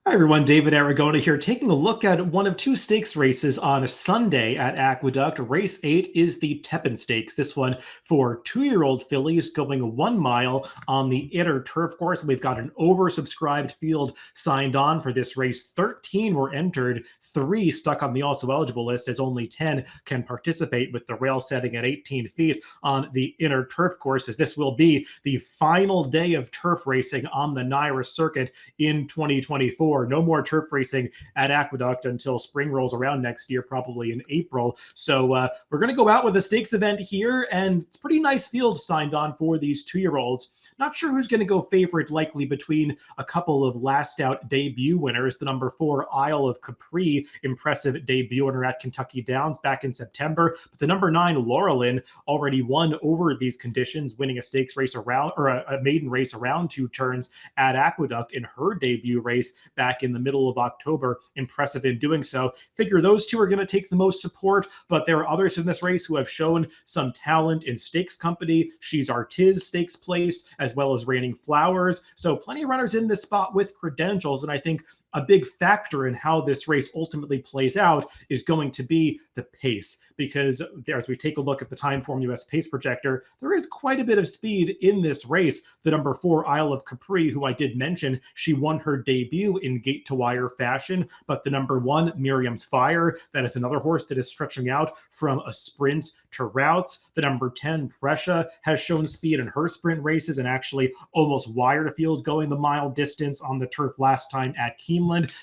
Hi everyone, David Aragona here, taking a look at one of two stakes races on a Sunday at Aqueduct. Race 8 is the Tepin Stakes. This one for 2-year-old fillies going 1 mile on the inner turf course. We've got an oversubscribed field signed on for this race. 13 were entered, 3 stuck on the also eligible list, as only 10 can participate, with the rail setting at 18 feet on the inner turf course, as this will be the final day of turf racing on the NYRA circuit in 2024. No more turf racing at Aqueduct until spring rolls around next year, probably in April. So we're going to go out with a stakes event here, and it's a pretty nice field signed on for these 2-year-olds. Not sure who's going to go favorite, likely between a couple of last out debut winners. The number 4 Isle of Capri, impressive debut winner at Kentucky Downs back in September. But the number 9 Laurelin already won over these conditions, winning a stakes race around, or a maiden race around 2 turns at Aqueduct in her debut race back in the middle of October. Impressive in doing so. Figure those two are going to take the most support, but there are others in this race who have shown some talent in stakes company. She's Artiz stakes placed, as well as Raining Flowers. So plenty of runners in this spot with credentials, and I think a big factor in how this race ultimately plays out is going to be the pace, because as we take a look at the Timeform US pace projector, there is quite a bit of speed in this race. The number 4 Isle of Capri, who I did mention, she won her debut in gate to wire fashion, but the number 1 Miriam's Fire, that is another horse that is stretching out from a sprint to routes. The number 10 Preia has shown speed in her sprint races and actually almost wired a field going the mile distance on the turf last time at Keeneland.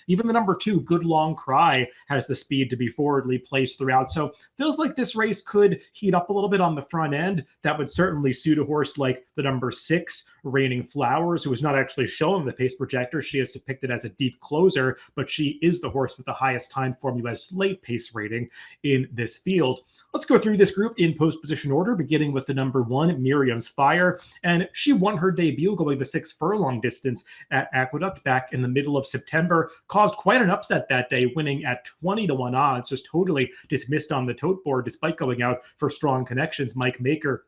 Even the number 2 Good Long Cry has the speed to be forwardly placed throughout. So feels like this race could heat up a little bit on the front end. That would certainly suit a horse like the number 6 Raining Flowers, who is not actually shown the pace projector. She is depicted as a deep closer, but she is the horse with the highest Timeform US late pace rating in this field. Let's go through this group in post position order, beginning with the number 1 Miriam's Fire, and she won her debut going the 6 furlong distance at Aqueduct back in the middle of September. Caused quite an upset that day, winning at 20-1 odds, just totally dismissed on the tote board despite going out for strong connections. Mike Maker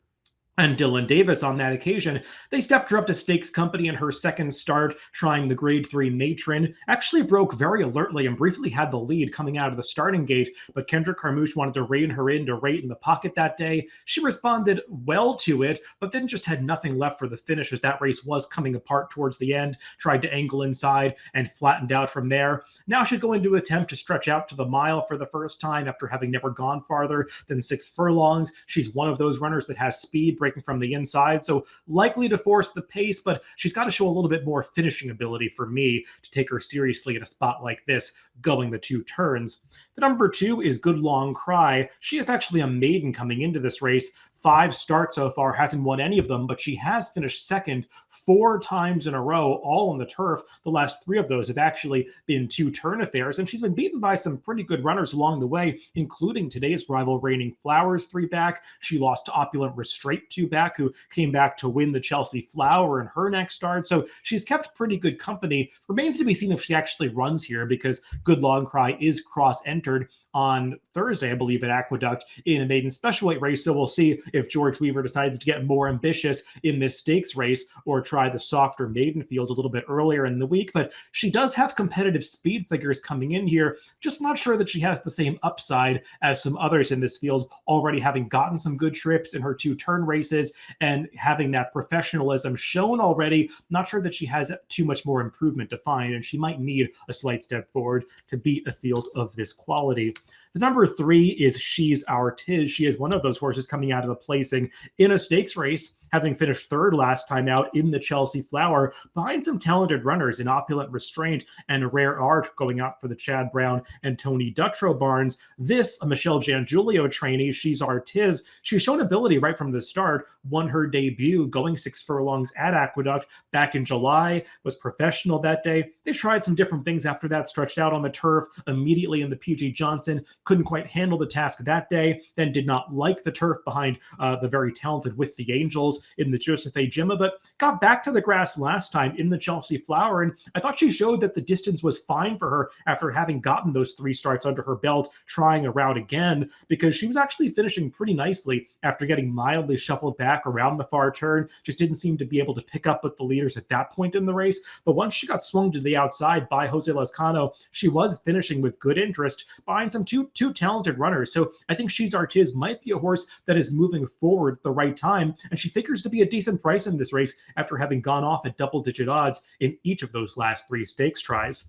and Dylan Davis on that occasion. They stepped her up to stakes company in her second start, trying the grade 3 Matron. Actually broke very alertly and briefly had the lead coming out of the starting gate, but Kendrick Carmouche wanted to rein her in to rate in the pocket that day. She responded well to it, but then just had nothing left for the finish as that race was coming apart towards the end. Tried to angle inside and flattened out from there. Now she's going to attempt to stretch out to the mile for the first time after having never gone farther than 6 furlongs. She's one of those runners that has speed, breaking from the inside, so likely to force the pace, but she's got to show a little bit more finishing ability for me to take her seriously in a spot like this, going the 2 turns. The number 2 is Good Long Cry. She is actually a maiden coming into this race. 5 starts so far, hasn't won any of them, but she has finished second 4 times in a row, all on the turf. The last 3 of those have actually been 2-turn affairs, and she's been beaten by some pretty good runners along the way, including today's rival Raining Flowers 3 back. She lost to Opulent Restraint 2 back, who came back to win the Chelsea Flower in her next start. So she's kept pretty good company. Remains to be seen if she actually runs here, because Good Long Cry is cross-entered on Thursday, I believe, at Aqueduct in a maiden special weight race. So we'll see if George Weaver decides to get more ambitious in this stakes race or try the softer maiden field a little bit earlier in the week. But she does have competitive speed figures coming in here. Just not sure that she has the same upside as some others in this field, already having gotten some good trips in her 2-turn races and having that professionalism shown already. Not sure that she has too much more improvement to find, and she might need a slight step forward to beat a field of this quality. The number 3 is She's Artiz. She is one of those horses coming out of the placing in a stakes race, having finished 3rd last time out in the Chelsea Flower, behind some talented runners in Opulent Restraint and Rare Art, going out for the Chad Brown and Tony Dutrow barns. This, a Michelle Giangulio trainee, She's Artiz. She's shown ability right from the start, won her debut going 6 furlongs at Aqueduct back in July, was professional that day. They tried some different things after that, stretched out on the turf immediately in the PG Johnson, couldn't quite handle the task that day, then did not like the turf behind the very talented With the Angels. finals in the Joseph A. Jimma, but got back to the grass last time in the Chelsea Flower, and I thought she showed that the distance was fine for her after having gotten those 3 starts under her belt, trying a route again, because she was actually finishing pretty nicely after getting mildly shuffled back around the far turn. Just didn't seem to be able to pick up with the leaders at that point in the race. But once she got swung to the outside by Jose Lezcano, she was finishing with good interest behind some two talented runners. So I think She's Artiz might be a horse that is moving forward at the right time, and she figures to be a decent price in this race after having gone off at double-digit odds in each of those last 3 stakes tries.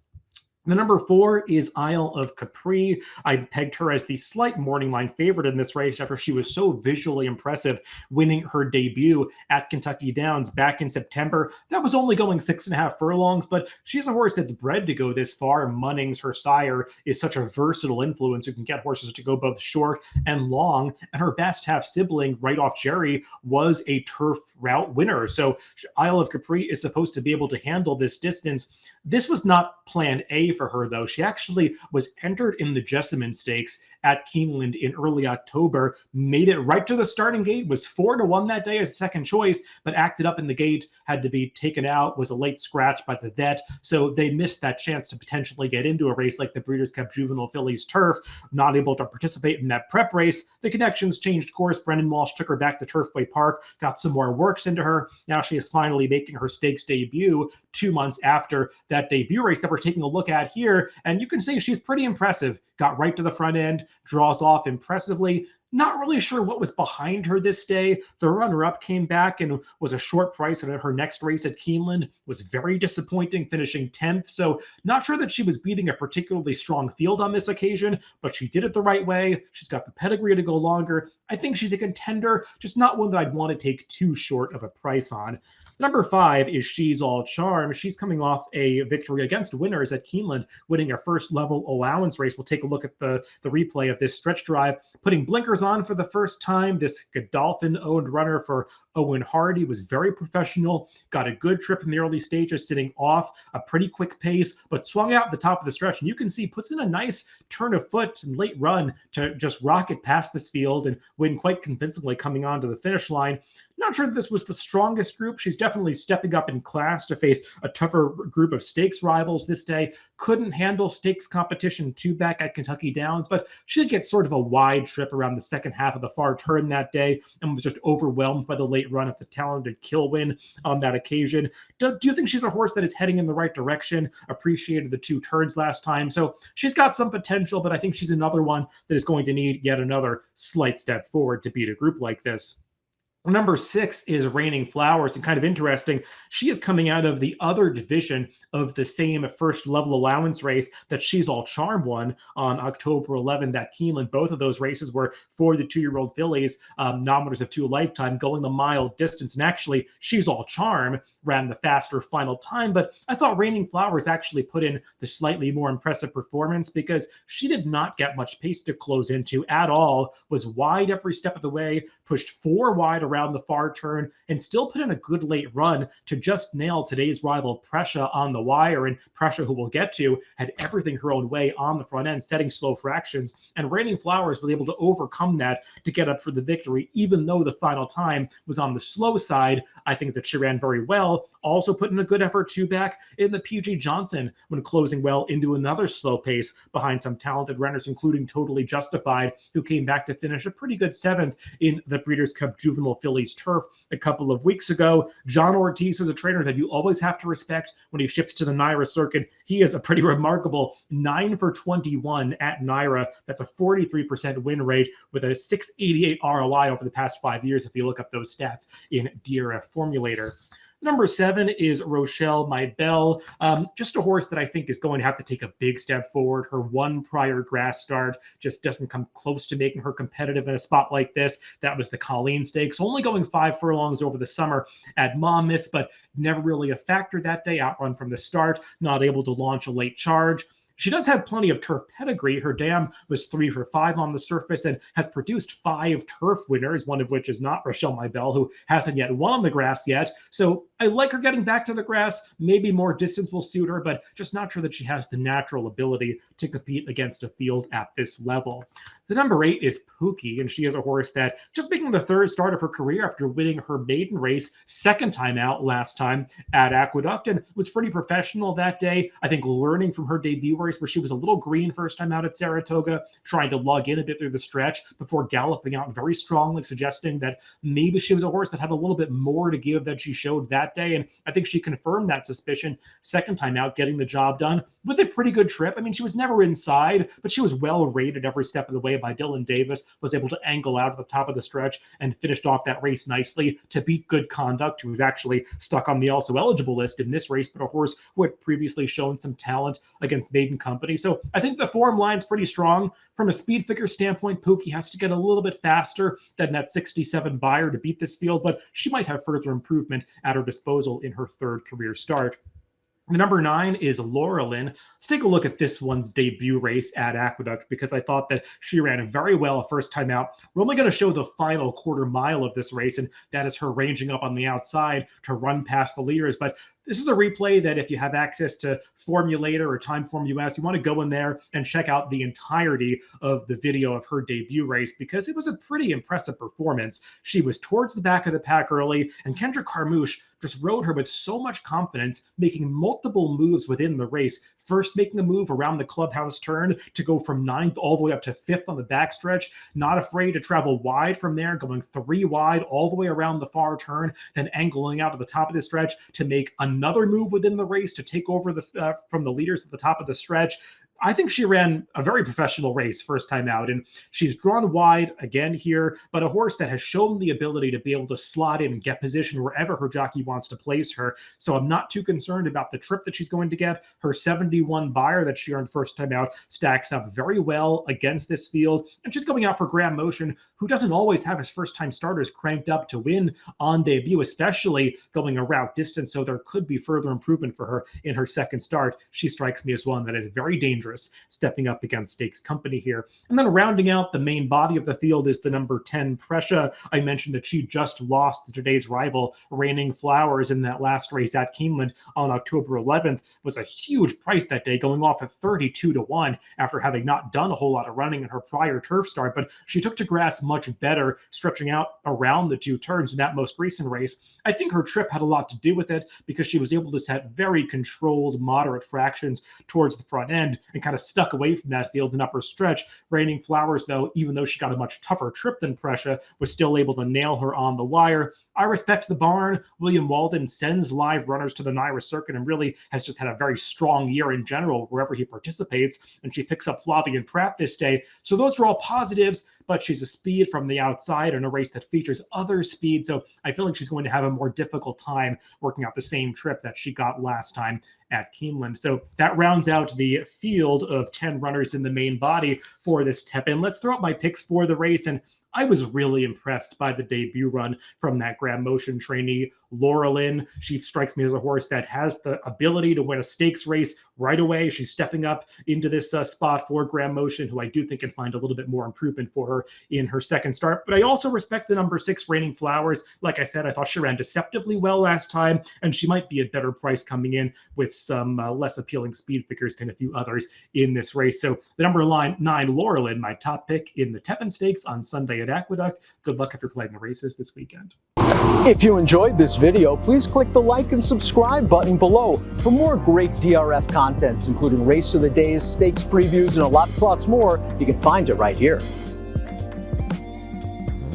The number 4 is Isle of Capri. I pegged her as the slight morning line favorite in this race after she was so visually impressive, winning her debut at Kentucky Downs back in September. That was only going 6.5 furlongs, but she's a horse that's bred to go this far. Munnings, her sire, is such a versatile influence who can get horses to go both short and long, and her best half sibling, Right Off Jerry, was a turf route winner. So Isle of Capri is supposed to be able to handle this distance. This was not plan A for her, though. She actually was entered in the Jessamine Stakes at Keeneland in early October, made it right to the starting gate, was 4-1 that day as second choice, but acted up in the gate, had to be taken out, was a late scratch by the vet. So they missed that chance to potentially get into a race like the Breeders' Cup Juvenile Fillies Turf, not able to participate in that prep race. The connections changed course. Brendan Walsh took her back to Turfway Park, got some more works into her. Now she is finally making her stakes debut 2 months after that debut race that we're taking a look at here. And you can see she's pretty impressive. Got right to the front end, draws off impressively. Not really sure what was behind her this day. The runner-up came back and was a short price, and her next race at Keeneland was very disappointing, finishing 10th. So not sure that she was beating a particularly strong field on this occasion, but she did it the right way. She's got the pedigree to go longer. I think she's a contender, just not one that I'd want to take too short of a price on. Number 5 is She's All Charm. She's coming off a victory against winners at Keeneland, winning a first level allowance race. We'll take a look at the replay of this stretch drive, putting blinkers on for the first time. This Godolphin-owned runner for Owen Hardy was very professional, got a good trip in the early stages, sitting off a pretty quick pace, but swung out the top of the stretch. And you can see puts in a nice turn of foot and late run to just rocket past this field and win quite convincingly coming onto the finish line. Not sure that this was the strongest group. She's definitely stepping up in class to face a tougher group of stakes rivals this day. Couldn't handle stakes competition too back at Kentucky Downs, but she did get sort of a wide trip around the second half of the far turn that day and was just overwhelmed by the late run of the talented Kilwin on that occasion. Do you think she's a horse that is heading in the right direction? Appreciated the 2 turns last time. So she's got some potential, but I think she's another one that is going to need yet another slight step forward to beat a group like this. Number 6 is Raining Flowers, and kind of interesting. She is coming out of the other division of the same first level allowance race that She's All Charm won on October 11th at Keeneland. Both of those races were for the 2-year-old fillies, nominators of 2 a lifetime, going the mile distance. And actually, She's All Charm ran the faster final time, but I thought Raining Flowers actually put in the slightly more impressive performance because she did not get much pace to close into at all, was wide every step of the way, pushed 4 wide around the far turn, and still put in a good late run to just nail today's rival Preia on the wire. And Preia, who we'll get to, had everything her own way on the front end, setting slow fractions. And Raining Flowers was able to overcome that to get up for the victory, even though the final time was on the slow side. I think that she ran very well. Also put in a good effort too back in the PG Johnson when closing well into another slow pace behind some talented runners, including Totally Justified, who came back to finish a pretty good 7th in the Breeders' Cup Juvenile Fillies Turf a couple of weeks ago. John Ortiz is a trainer that you always have to respect when he ships to the NYRA circuit. He is a pretty remarkable 9 for 21 at NYRA. That's a 43% win rate with a 688 ROI over the past 5 years if you look up those stats in DRF Formulator. Number 7 is Rochelle My Belle. Just a horse that I think is going to have to take a big step forward. Her one prior grass start just doesn't come close to making her competitive in a spot like this. That was the Colleen Stakes, only going 5 furlongs over the summer at Monmouth, but never really a factor that day. Outrun from the start, not able to launch a late charge. She does have plenty of turf pedigree. Her dam was 3 for 5 on the surface and has produced 5 turf winners, one of which is not Rochelle My Belle, who hasn't yet won on the grass yet. So I like her getting back to the grass. Maybe more distance will suit her, but just not sure that she has the natural ability to compete against a field at this level. The number 8 is Pooky, and she is a horse that just making the third start of her career after winning her maiden race second time out last time at Aqueduct, and was pretty professional that day. I think learning from her debut race where she was a little green first time out at Saratoga, trying to lug in a bit through the stretch before galloping out very strongly, suggesting that maybe she was a horse that had a little bit more to give than she showed that day. And I think she confirmed that suspicion second time out, getting the job done with a pretty good trip. I mean, she was never inside, but she was well rated every step of the way by Dylan Davis, was able to angle out at the top of the stretch and finished off that race nicely to beat Good Conduct, who was actually stuck on the also eligible list in this race, but a horse who had previously shown some talent against Maiden Company. So I think the form line's pretty strong. From a speed figure standpoint, Pooky has to get a little bit faster than that 67 buyer to beat this field, but she might have further improvement at her disposal in her third career start. The number 9 is Laurelin. Let's take a look at this one's debut race at Aqueduct because I thought that she ran very well first time out. We're only going to show the final quarter mile of this race, and that is her ranging up on the outside to run past the leaders. But this is a replay that if you have access to Formulator or Timeform US, you want to go in there and check out the entirety of the video of her debut race because it was a pretty impressive performance. She was towards the back of the pack early, and Kendra Carmouche just rode her with so much confidence, making multiple moves within the race. First making a move around the clubhouse turn to go from 9th all the way up to 5th on the backstretch, not afraid to travel wide from there, going 3 wide all the way around the far turn, then angling out at the top of the stretch to make another move within the race to take over from the leaders at the top of the stretch. I think she ran a very professional race first time out, and she's drawn wide again here, but a horse that has shown the ability to be able to slot in and get position wherever her jockey wants to place her. So I'm not too concerned about the trip that she's going to get. Her 71 buyer that she earned first time out stacks up very well against this field, and she's going out for Graham Motion, who doesn't always have his first time starters cranked up to win on debut, especially going a route distance, so there could be further improvement for her in her second start. She strikes me as one that is very dangerous stepping up against Stakes Company here. And then rounding out the main body of the field is the number 10 Preia. I mentioned that she just lost to today's rival Raining Flowers in that last race at Keeneland on October 11th. Was a huge price that day, going off at 32-1 after having not done a whole lot of running in her prior turf start, but she took to grass much better, stretching out around the 2 turns in that most recent race. I think her trip had a lot to do with it because she was able to set very controlled, moderate fractions towards the front end and kind of stuck away from that field in upper stretch. Raining Flowers, though, even though she got a much tougher trip than Preia, was still able to nail her on the wire. I respect the barn. William Walden sends live runners to the NYRA circuit and really has just had a very strong year in general wherever he participates, and she picks up Flavian Pratt this day. So those are all positives, but she's a speed from the outside in a race that features other speed, so I feel like she's going to have a more difficult time working out the same trip that she got last time at Keeneland. So that rounds out the field of 10 runners in the main body for this Tepin. Let's throw out my picks for the race, and I was really impressed by the debut run from that Graham Motion trainee, Laurelin. She strikes me as a horse that has the ability to win a stakes race right away. She's stepping up into this spot for Graham Motion, who I do think can find a little bit more improvement for her in her second start. But I also respect the number 6, Raining Flowers. Like I said, I thought she ran deceptively well last time, and she might be a better price coming in with some less appealing speed figures than a few others in this race. So the number 9, Laurelin, my top pick in the Tepin Stakes on Sunday at Aqueduct. Good luck if you're playing the races this weekend. If you enjoyed this video, please click the like and subscribe button below for more great DRF content, including Race of the Days, stakes previews, and lots more. You can find it right here.